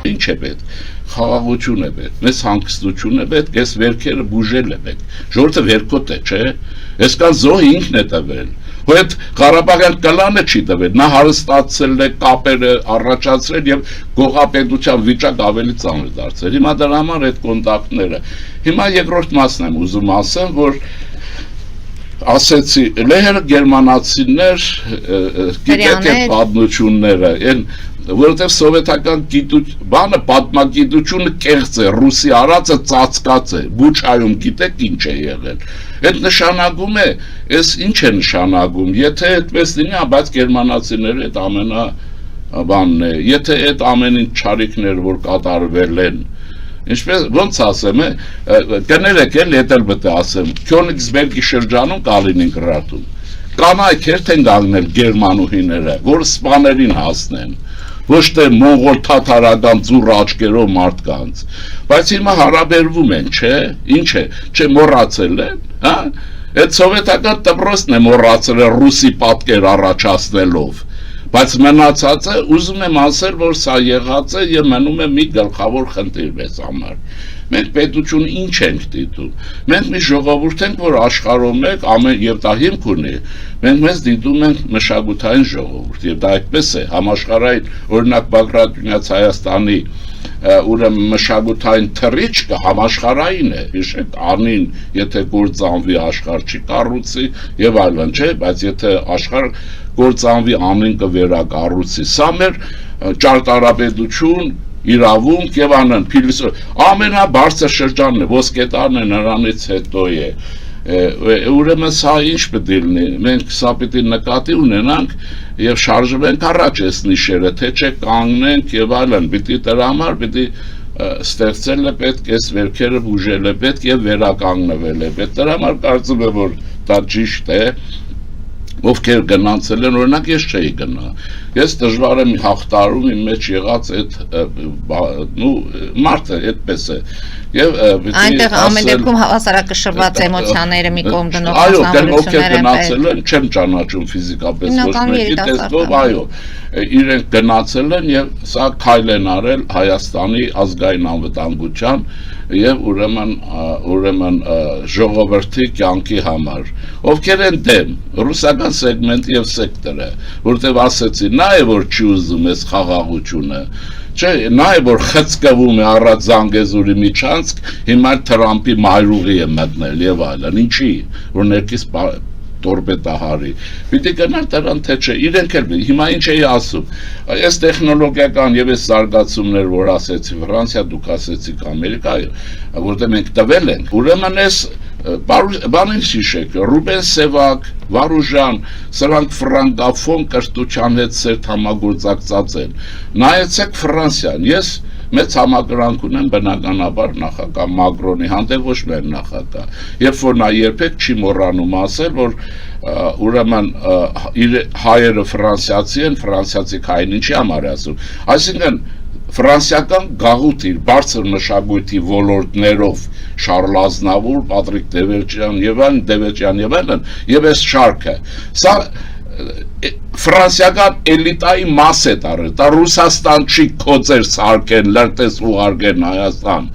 Ինչ է պետք, խաղաղություն է պետք, մեզ հանգստություն է պետք, այս վերքերը բուժել է պետք, ժողովուրդը վերքոտ է, չէ, այսքան զոհ ինքն է տվել, ու այդ Ղարաբաղյան կլանը չի տվել, նա հարստացել է, կապերը առաջացրել եւ գողապետության վիճակ ավելի ծանր դարձել, հիմա դրա համար այդ կոնտակտները, հիմա երկրորդ մասն եմ ուզում ասեմ, որ ասեցի, լեհերը գերմանացիներ գիտեք այդ պատմությունները, որովհետև սովետական բանը պատմագիտությունը կեղծ է, ռուսի արածը ծածկած է, Բուչայում գիտեք ինչ է եղել, այդ նշանակում է, այս ինչ է նշանակում, եթե այդպես լինի, բայց գերմանացիները այդ ամենաբանն է, եթե այդ ամեն ինչ չարիքներ, որ կատարվել են, ինչպես ոնց ասեմ, կներեք էլ հետել պետք է ասեմ, Քյոնիգսբերգի շրջանում Կալինինգրադում կանայք երթ են կանգնել գերմանուհիները, որ սպաներին հասնեն, ոչ թե մոնղոլ թաթարական ծուռ աչքերով մարդկանց, բայց հիմա հարաբերվում են, չէ, ինչ է, չէ մոռացել են, հա, այդ սովետական դպրոցն է մոռացել ռուսի պատկեր առաջացնելով, բայց մնացածը ուզում եմ ասել, որ սա եղած է եւ մնում է մի գլխավոր խնդիր մեզ համար։ Մենք պետություն ինչ ենք դիտում։ Մենք մի ժողովուրդ ենք, որ աշխարհում եք, ամեն եւ դա հիմք ունի։ Մենք մեզ դիտում ենք մշակութային ժողովուրդ եւ դա այդպես է, համաշխարհային, օրինակ Բագրատ Դունյաց Հայաստանի ուրեմն մշակութային թռիչքը համաշխարհային է, հիշեք, անին, եթե գործանվի աշխարհ չի կառուցի եւ այլն, չէ, բայց եթե աշխարհ գործանվի անին կվերակառուցի, սա մեր ճարտարապետություն, իրավունք եւ անն, ամենաբարձր շրջանն է, ոսկետարն է նրանից հետո է, ուրեմն սա ինչ պետք է լինի, մենք սա պետք է նկատի ունենանք եւ շարժվենք առաջ այս նիշերը, թե չէ կանգնենք եւ այլն, պիտի դրա համար պիտի ստեղծել է պետք այս վերքերը բուժել է պետք եւ վերականգնվել է պետք, դրա համար կարծում եմ որ դա ճիշտ է, ովքեր գնացել են, օրինակ ես չէի գնա, ես դժվար եմ հաղթարում իմ մեջ եղած այդ մարդը այդպես է եւ այնտեղ ամեն դեպքում հավասարակշռված էմոցիաները մի կողմ դնող այո, ովքեր գնացել են, չեմ ճանաչում ֆիզիկապես ոչ մեկի տեսքով, այո, իրենք գնացել են եւ սա քայլ են արել Հայաստանի ազգային անվտանգության եւ ուրեմն ժողովրդի կյանքի համար, ովքեր են դեմ ռուսական սեգմենտի եւ սեկտորը, որտեղ ասեցի, նա է որ չի ուզում այս խաղաղությունը, չէ, նա է որ խցկվում է առած Զանգեզուրի միջանցք, հիմա Թրամփի մայրուղի է մտնել եւ այլն, ինչի, որ ներքից տորպետահարի, պիտի գնալ դրան թե չէ, իրենք էլ հիմա ինչ էի ասում, այս տեխնոլոգիական եւ այս զարգացումներ, որ ասեցի Ֆրանսիա, դուք ասեցիք Ամերիկա, որտեղ մենք տվել ենք, ուրեմն այս բանին հիշեք, Ռուբեն Սևակ, Վարուժան, սրանք ֆրանկաֆոն կրթության հետ սերտ համագործակցած են, նայեցեք Ֆրանսիան, ես մեծ համակրանք ունեմ բնականաբար նախագահ Մակրոնի հանդեպ ոչ միայն նախագահ, երբ որ նա երբեք չի մոռանում ասել, որ ուրեմն իր հայերը ֆրանսիացի են, ֆրանսիացի հային ինչի համար է ասում, այսինքն ֆրանսիական գաղութ իր բարձր մշակույթի ոլորտներով Շարլ Ազնավուր, Պատրիկ Դևերջյան եւ այլն, եւ այս շարքը, սա ֆրանսիական էլիտայի մաս է տարել, դա Ռուսաստան չի կոծեր սարքեն, լրտես ուղարկեն Հայաստան,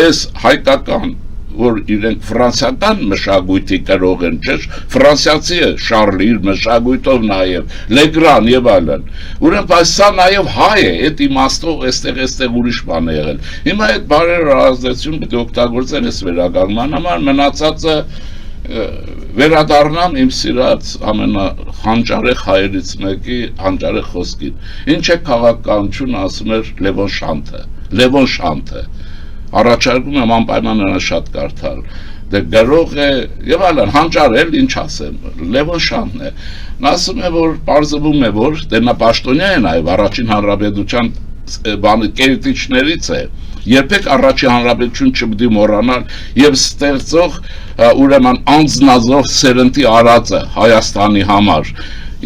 այս հայկական, որ իրենք ֆրանսիական մշակույթի կրող են, չէ, ֆրանսիացի է Շարլի իր մշակույթով նաեւ, Լեգրան եւ այլն, ուրեմն բայց սա նաեւ հայ է, այդ իմաստով այստեղ ուրիշ բան է եղել, հիմա այդ բարեր ազդեցություն պետք է օգտագործել այս վերականգնման համար, մնացածը վերադառնամ իմ սիրած ամենախանջարեղ հայերից մեկի հանջարեղ խոսքին, ինչ է քաղաքականություն ասում էր Լևոն Շանթը, առաջարկում եմ անպայման նրան շատ կարդալ, դե գրող է եւ այլն, հանջարել ինչ ասեմ, Լևոն Շանթն է, նա ասում է որ պարզվում է որ դե նա պաշտոնյա է նաեւ առաջին հանրապետության կերտիչներից է, երբեք առաջին հանրապետություն չպետք է մոռանալ եւ ստեղծող ուրեմն անձնազոհ սերնդի արածը Հայաստանի համար,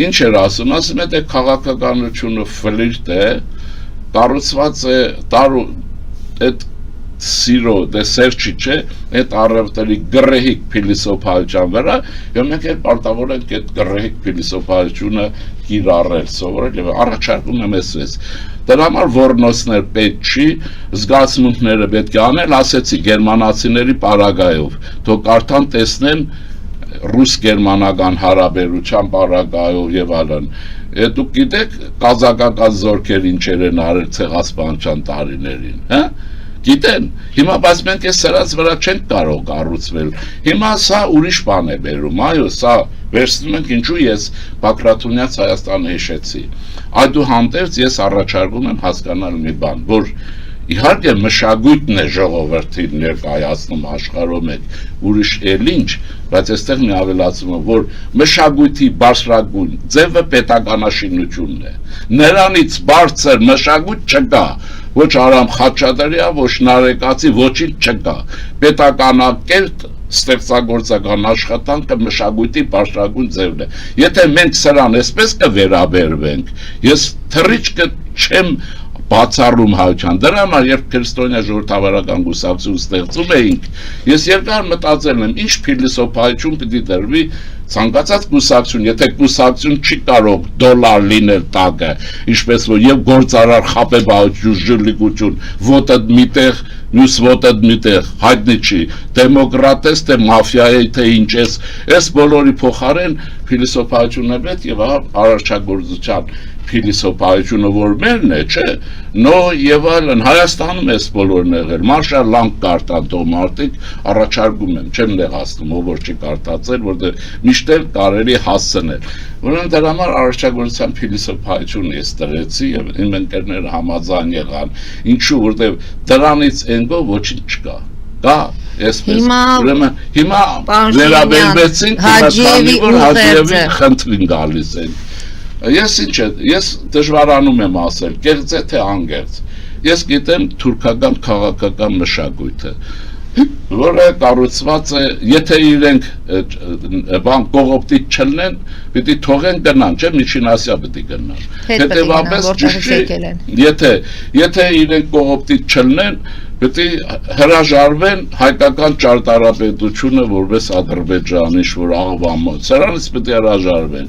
ինչ էր ասում է թե քաղաքականությունը ֆլիրտ է, կառուցված է այդ սիրո դե սերչի չէ այդ առևտրի գրեհիկ փիլիսոփայության վրա եւ մենք էլ պարտավոր ենք այդ գրեհիկ փիլիսոփայությունը կիրառել սովորել եւ առաջարկում եմ այսպես դրա համար ոռնոցներ պետք չի զգացմունքները պետք է անել ասեցի գերմանացիների պարագայով թող կարդան տեսնեն ռուս-գերմանական հարաբերության պարագայով եւ այլն դուք գիտեք կազակական զորքեր ինչեր են արել ցեղասպանության տարիներին հա գիտեն հիմա բայց մենք այս սրանց վրա չենք կարող կառուցվել հիմա սա ուրիշ բան է բերում այո սա վերցնում ենք ինչու ես Բաքրաթունյաց Հայաստանը հիշեցի այդուհանդերձ ես առաջարկում եմ հասկանալ մի բան որ իհարկե մշակույթն է ժողովրդին ներկայացնում աշխարհում մեկ ուրիշ էլ ինչ բայց այստեղ մի ավելացում է որ մշակույթի բարձրագույն ձևը պետականաշինությունն է նրանից բարձր մշակույթ չկա ոչ Արամ Խաչատրյա ոչ Նարեկացի ոչինչ չկա պետականակերտ ստեղծագործական աշխատանքը մշակույթի բարձրագույն ձևն է եթե մենք սրան այսպես կվերաբերվենք ես թռիչքը չեմ բացառում հայության դրա համար երբ քրիստոնյա ժողովրդավարական կուսակցություն ստեղծում էինք ես երկար մտածել եմ ինչ փիլիսոփայություն պիտի դրվի ցանկացած կուսակցություն եթե կուսակցություն չի կարող դոլար լինել տակը ինչպես որ եւ գործարար խապեբաություն ոտը միտեղ մյուս ոտը միտեղ հայտնի չի դեմոկրատես թե մաֆիայի թե ինչ էս բոլորի փոխարեն փիլիսոփայությունն է պետք եւ առաջագործության փիլիսոփայությունը որ մերն է, չէ, նո եւ այլն Հայաստանում էս բոլորն եղել, Մարշալ Լանգ կարտան թող մարդիկ առաջարկում եմ, չեմ նեղացնում, ով որ չի կարտացել, որտեղ միշտ էլ կարելի հասցնել։ Ուրեմն դրա համար առաջագործության փիլիսոփայությունը ես դրեցի եւ իմ ընկերները համաձայն եղան, ինչու որտեղ դրանից ենգով ոչինչ չկա։ Կա այսպես ուրեմն հիմա վերաբերվեցինք քանի որ Հաջիևին խնդրին գալիս են Ես ինչ է, ես դժվարանում եմ ասել, կեղծ է թե անգերծ, ես գիտեմ թուրքական քաղաքական մշակույթը, որը կառուցված է, եթե իրենք բան կողոպտից չլնեն, պիտի թողեն գնան, չէ, Միջին Ասիա պիտի գնան, հետևաբար ճիշտ եթե իրենք կողոպտից չլնեն, Պետք է հրաժարվեն հայկական ճարտարապետությունը որպես Ադրբեջան, ինչ-որ աղվամը, սրանից պետք է հրաժարվեն։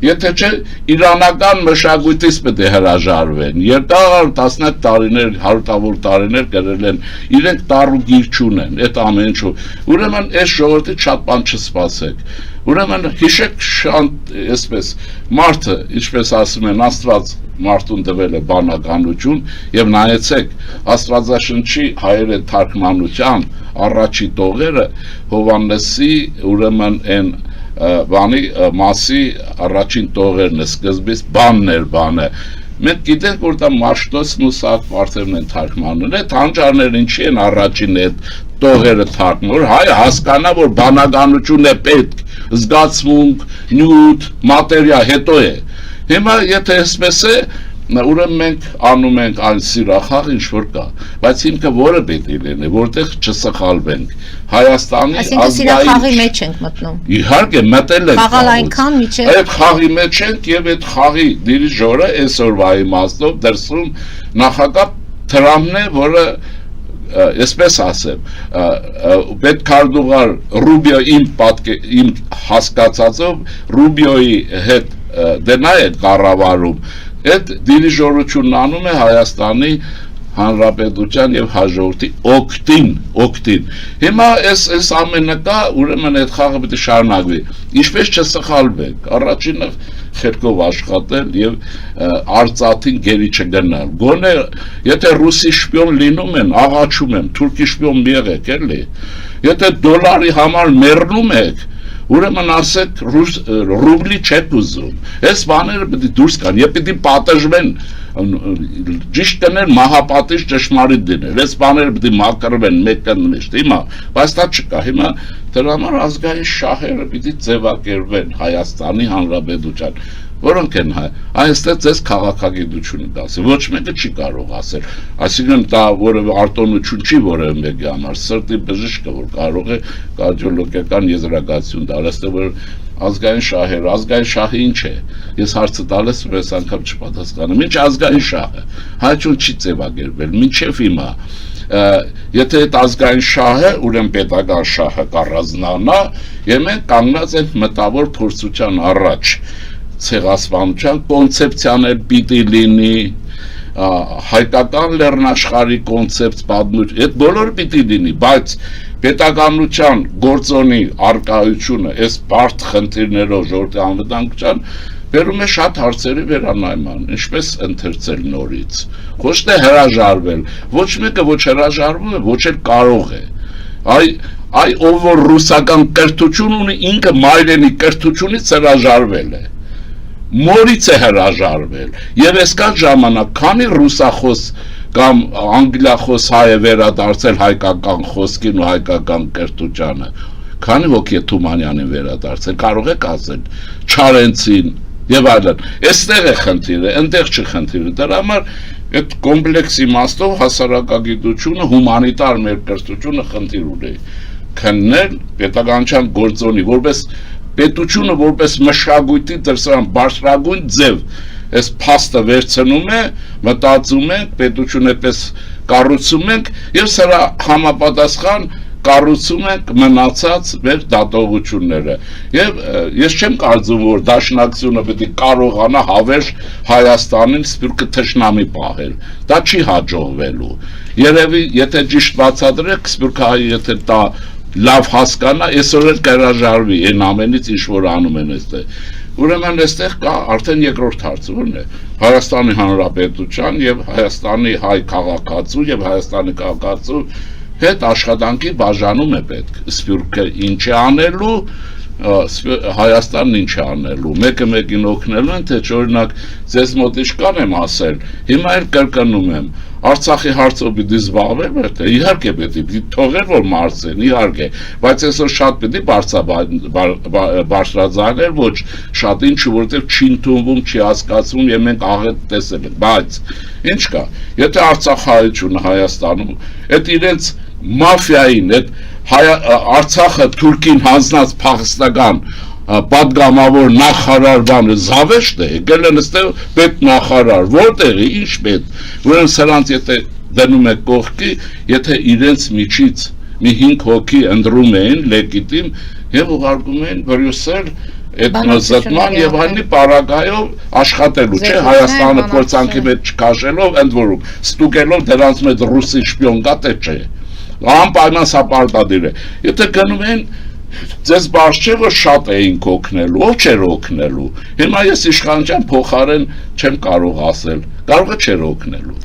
Եթե չէ, իրանական մշակույթից պետք է հրաժարվեն։ Երկար տասնյակ տարիներ, հարյուրավոր տարիներ կրել են, իրենք տառուգիր չունեն, այդ ամեն ինչը։ Ուրեմն այս ժողովրդից շատ բան չսպասեք։ Ուրեմն հիշեք այսպես մարդը, ինչպես ասում են, Աստված մարդուն տվել է բանականություն եւ նայեցեք Աստվածաշնչի հայերեն թարգմանության առաջի տողերը Հովհաննեսի ուրեմն այն բանի մասի առաջին տողերն է սկզբից բանը մենք գիտենք որ դա Մաշտոցն ու Սաղ Պարթևն են թարգմանում այդ հանճարները ինչի են առաջին այդ տողերը թարգմանում հայը հասկանա որ բանականություն է պետք զգացմունք նյութ մատերիա հետո է Հիմա եթե այսպես է, ուրեմն մենք անում ենք այն սիրախաղ ինչ որ կա, բայց հիմքը որը պետք է լինի, որտեղ չսխալվենք։ Հայաստանի Այսինքն սիրախաղի մեջ ենք մտնում։ Իհարկե մտել ենք։ Խաղալ այնքան միջև։ Այդ խաղի մեջ ենք եւ այդ խաղի դիրիժորը այսօրվա իմաստով դրսում նախագահ Թրամփն է, որը այսպես ասեմ, պետքարտուղար Ռուբիո իմ հասկացածով Ռուբիոյի հետ դե նա է կառավարում այդ դիրիժորությունն անում է Հայաստանի Հանրապետության եւ հաջորդի օգտին հիմա այս ամենը կա ուրեմն այդ խաղը պետք է շարունակվի ինչպես չսխալվենք առաջինը խելքով աշխատել եւ արծաթին գերի չգնալ գոնե եթե ռուսի շպիոն լինում են աղաչում եմ թուրքի շպիոն մի եղեք էլի եթե դոլարի համար մեռնում եք Ուրեմն ասեք ռուբլի չեք ուզում, այս բաները պետք է դուրս գան, եւ պետք է պատժվեն, ճիշտ կներ մահապատիժ ճշմարիտ դիներ, այս բաները պետք է մաքրվեն մեկը միշտ, հիմա, բայց դա չկա, հիմա դրա համար ազգային շահերը պետք է ձևակերպվեն Հայաստանի Հանրապետության, որոնք են այստեղ ձեզ քաղաքագիտությունը դասի, ոչ մեկը չի կարող ասել, այսինքն դա որևէ արտոնություն չի որևէ մեկի համար, սրտի բժիշկը որ կարող է կարդիոլոգիական եզրակացություն տալ, այստեղ որ ազգային շահը ինչ է, ես հարցը տալիս ու ես անգամ չպատասխանում, ինչ ազգային շահը, հայություն չի ձևակերպել, մինչև հիմա եթե այդ ազգային շահը, ուրեմն պետական շահը կառանձնանա, եւ մենք կանգնած ենք մտավոր փորձության առաջ, ցեղասպանության կոնցեպցիան էլ պիտի լինի, հայկական լեռնաշխարհի կոնցեպտ պատմություն, այդ բոլորը պիտի լինի, բայց պետականության գործոնի արկայությունը այս բարդ խնդիրներով ժողովրդի անվտանգության բերում է շատ հարցերի վերանայման, ինչպես ընթերցել նորից, ոչ թե հրաժարվել, ոչ մեկը ոչ հրաժարվում է, ոչ էլ կարող է, ով որ ռուսական կրթություն ունի, ինքը մայրենի կրթությունից հրաժարվել է, մորից է հրաժարվել, եւ այսքան ժամանակ, քանի ռուսախոս կամ անգլիախոս հայ է վերադարձել հայկական խոսքին ու հայկական կրթությանը, քանի հոգի է Թումանյանին վերադարձել, կարող եք ասել, Չարենցին եւ այլն, այստեղ է խնդիրը, այնտեղ չի խնդիրը, դրա համար այդ կոմպլեքս իմաստով հասարակագիտությունը, հումանիտար մեր կրթությունը խնդիր ունի, քննել պետականության գործոնի, որպես պետությունը որպես մշակույթի դրսարան բարձրագույն ձև այս փաստը վերցնում է, մտածում ենք, պետությունը պես կառուցում ենք եւ սրա համապատասխան կառուցում ենք մնացած մեր դատողությունները եւ ես չեմ կարծում որ դաշնակցությունը պետք է կարողանա հավերժ Հայաստանին սփյուռքը թշնամի պահել դա չի հաջողվելու երևի եթե ճիշտ բացատրեք սփյուռքահայը եթե դա լավ հասկանա, այսօր էլ կհրաժարվի այն ամենից, ինչ որ անում են այստեղ։ Ուրեմն այստեղ կա արդեն երկրորդ հարցը, ո՞րն է։ Հայաստանի Հանրապետության եւ Հայաստանի հայ քաղաքացու եւ Հայաստանի քաղաքացու հետ աշխատանքի բաժանում է պետք։ Սփյուռքը ինչ է անելու, Հայաստանն ինչ է անելու։ Մեկը մեկին օգնելու են, թե օրինակ ձեզ մոտ իշքան եմ ասել, հիմա էլ կրկնում եմ։ Արցախի հարցով պիտի զբաղվեմ, թե իհարկե պիտի թողել որ մարզեն, իհարկե, բայց այսօր շատ պիտի բարձրաձայնել, ոչ շատ ինչ, որովհետև չի ընդունվում, չի հասկացվում եւ մենք աղետ տեսել ենք, բայց ինչ կա, եթե Արցախահայությունը Հայաստանում, այդ իրենց մաֆիային, այդ Արցախը Թուրքին հանձնած փախստական պատգամավոր նախարար բանը զավեշտ է, եկել են այստեղ պետ նախարար, որտեղի, ինչ պետ, ուրեմն սրանց եթե դնում է կողքի, եթե իրենց միջից մի 5 հոգի ընտրում էին լեգիտիմ եւ ուղարկում էին Բրյուսել էթնոզտման եւ այլնի պարագայով աշխատելու, չէ, Հայաստանը փորձանքի մեջ չքաշելով, ընդ որում, ստուգելով դրանց մեջ ռուսի շպիոն կա թե չէ, անպայման սա պարտադիր է, եթե գնում են ձեզ բարձ չէ որ շատ էինք օգնելու, ով չէր օգնելու, հիմա ես իշխանության փոխարեն չեմ կարող ասել, կարող է չէր օգնելու